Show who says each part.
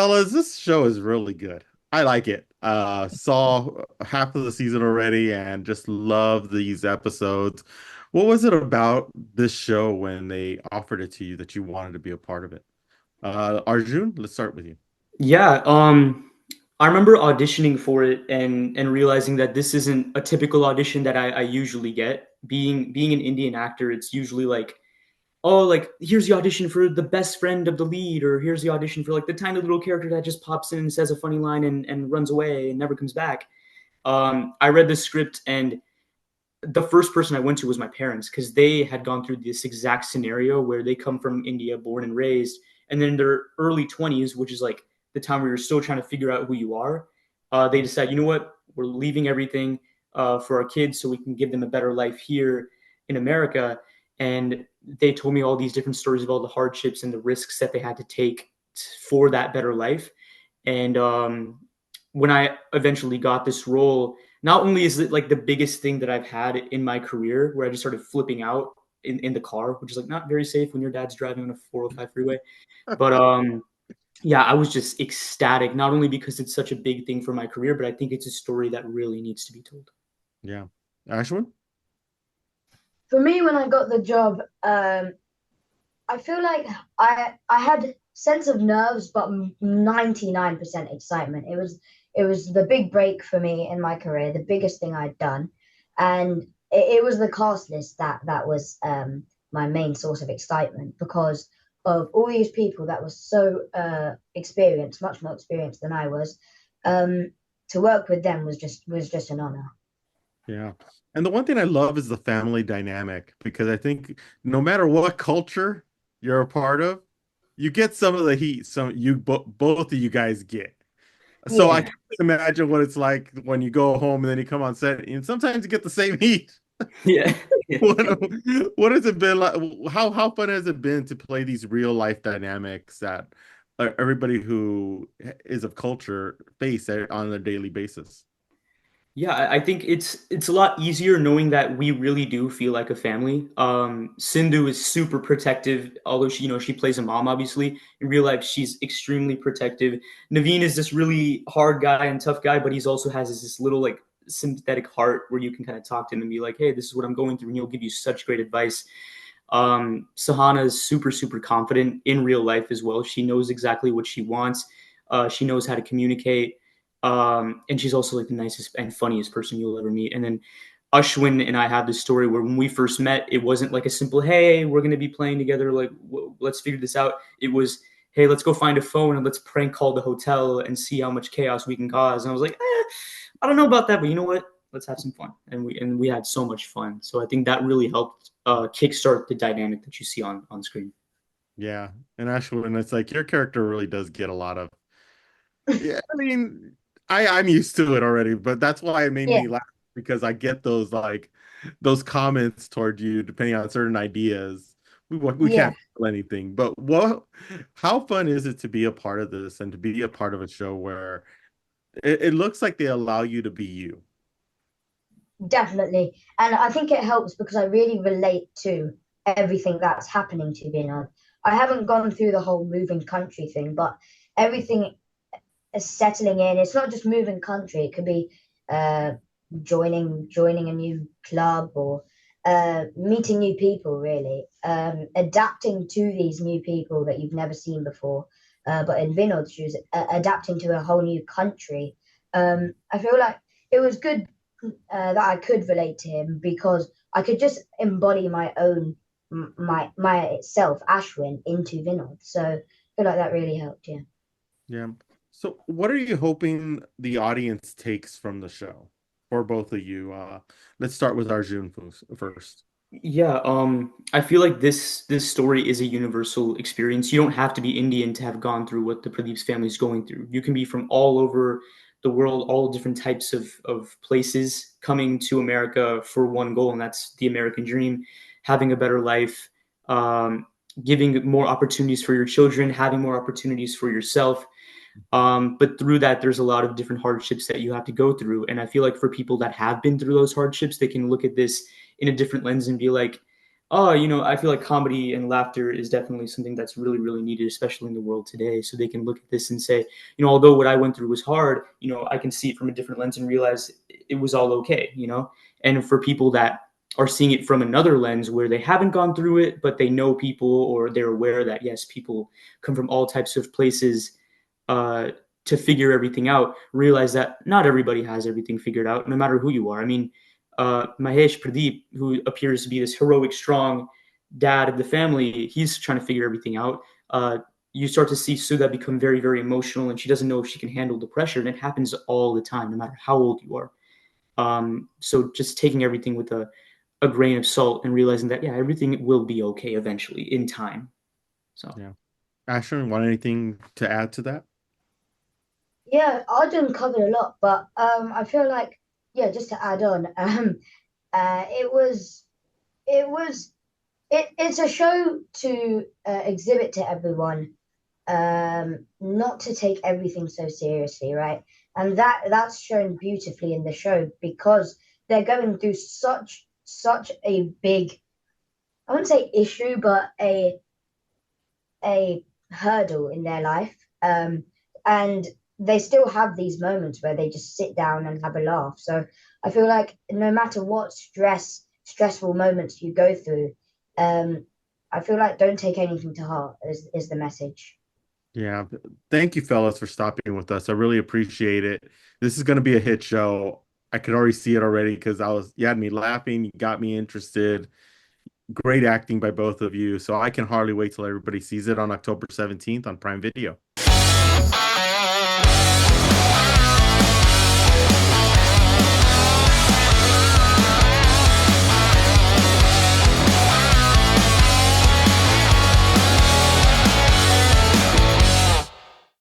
Speaker 1: fellas, this show is really good. I like it. Saw half of the season already and just love these episodes. What was it about this show when they offered it to you that you wanted to be a part of it? Arjun, let's start with you.
Speaker 2: Yeah, I remember auditioning for it and realizing that this isn't a typical audition that I usually get. Being an Indian actor, it's usually like, oh, like here's the audition for the best friend of the lead, or here's the audition for like the tiny little character that just pops in and says a funny line and runs away and never comes back. I read the script and the first person I went to was my parents because they had gone through this exact scenario where they come from India, born and raised, and then in their early 20s, which is like the time where you're still trying to figure out who you are, they decide, you know what, we're leaving everything for our kids so we can give them a better life here in America. And they told me all these different stories of all the hardships and the risks that they had to take for that better life. And when I eventually got this role, not only is it like the biggest thing that I've had in my career where I just started flipping out in the car, which is like not very safe when your dad's driving on a 405 freeway. But yeah, I was just ecstatic, not only because it's such a big thing for my career, but I think it's a story that really needs to be told.
Speaker 1: Yeah. Ashwin?
Speaker 3: For me, when I got the job, I feel like I had sense of nerves, but 99% excitement. It was the big break for me in my career, the biggest thing I'd done, and it was the cast list that was my main source of excitement because of all these people that were so experienced, much more experienced than I was. Um, to work with them was just an honor.
Speaker 1: Yeah. And the one thing I love is the family dynamic because I think no matter what culture you're a part of, you get some of the heat. Some you both of you guys get. So I
Speaker 3: Yeah,
Speaker 1: can imagine what it's like when you go home and then you come on set, and sometimes you get the same heat.
Speaker 2: Yeah.
Speaker 1: What what has it been like? How fun has it been to play these real life dynamics that everybody who is of culture face on a daily basis?
Speaker 2: Yeah, I think it's a lot easier knowing that we really do feel like a family. Sindhu is super protective, although she plays a mom, obviously. In real life, she's extremely protective. Naveen is this really hard guy and tough guy, but he's also has this little like sympathetic heart where you can kind of talk to him and be like, "Hey, this is what I'm going through," and he'll give you such great advice. Sahana is super, super confident in real life as well. She knows exactly what she wants. She knows how to communicate. And she's also like the nicest and funniest person you'll ever meet. And then Ashwin and I have this story where when we first met, it wasn't like a simple, hey, we're going to be playing together. Like, let's figure this out. It was, hey, let's go find a phone and let's prank call the hotel and see how much chaos we can cause. And I was like, I don't know about that, but you know what? Let's have some fun. And we had so much fun. So I think that really helped kickstart the dynamic that you see on screen.
Speaker 1: Yeah. And Ashwin, it's like your character really does get a lot of, yeah, I mean, I'm used to it already, but that's why it made
Speaker 3: yeah,
Speaker 1: me laugh because I get those like those comments toward you depending on certain ideas. We
Speaker 3: yeah.
Speaker 1: can't feel anything, but what how fun is it to be a part of this and to be a part of a show where it looks like they allow you to be you?
Speaker 3: Definitely. And I think it helps because I really relate to everything that's happening to me now. I haven't gone through the whole moving country thing, but everything is settling in. It's not just moving country. It could be uh, joining a new club or meeting new people, really. Adapting to these new people that you've never seen before. But in Vinod's shoes, adapting to a whole new country. I feel like it was good that I could relate to him because I could just embody my own myself, Ashwin, into Vinod. So I feel like that really helped. Yeah.
Speaker 1: Yeah. So what are you hoping the audience takes from the show for both of you? Let's start with Arjun first.
Speaker 2: Yeah, I feel like this story is a universal experience. You don't have to be Indian to have gone through what the Pradeep's family is going through. You can be from all over the world, all different types of places coming to America for one goal, and that's the American dream, having a better life, um, giving more opportunities for your children, having more opportunities for yourself. But through that, there's a lot of different hardships that you have to go through. And I feel like for people that have been through those hardships, they can look at this in a different lens and be like, Oh, I feel like comedy and laughter is definitely something that's really, really needed, especially in the world today. So they can look at this and say, although what I went through was hard, I can see it from a different lens and realize it was all okay. And for people that are seeing it from another lens where they haven't gone through it, but they know people or they're aware that, yes, people come from all types of places uh, to figure everything out, realize that not everybody has everything figured out, no matter who you are. I mean, Mahesh Pradeep, who appears to be this heroic, strong dad of the family, he's trying to figure everything out. You start to see Sudha become very, very emotional, and she doesn't know if she can handle the pressure, and it happens all the time, no matter how old you are. So just taking everything with a grain of salt and realizing that, yeah, everything will be okay eventually in time. So.
Speaker 1: Yeah. Ashwin, want anything to add to that?
Speaker 3: Yeah, Arjun covered a lot, but I feel like, yeah, just to add on, it was it was it's a show to exhibit to everyone, not to take everything so seriously, right? And that's shown beautifully in the show because they're going through such a big, I wouldn't say issue, but a hurdle in their life. And they still have these moments where they just sit down and have a laugh. So I feel like no matter what stressful moments you go through, I feel like don't take anything to heart is the message.
Speaker 1: Yeah. Thank you, fellas, for stopping with us. I really appreciate it. This is going to be a hit show. I could already see it already because you had me laughing, you got me interested. Great acting by both of you. So I can hardly wait till everybody sees it on October 17th on Prime Video.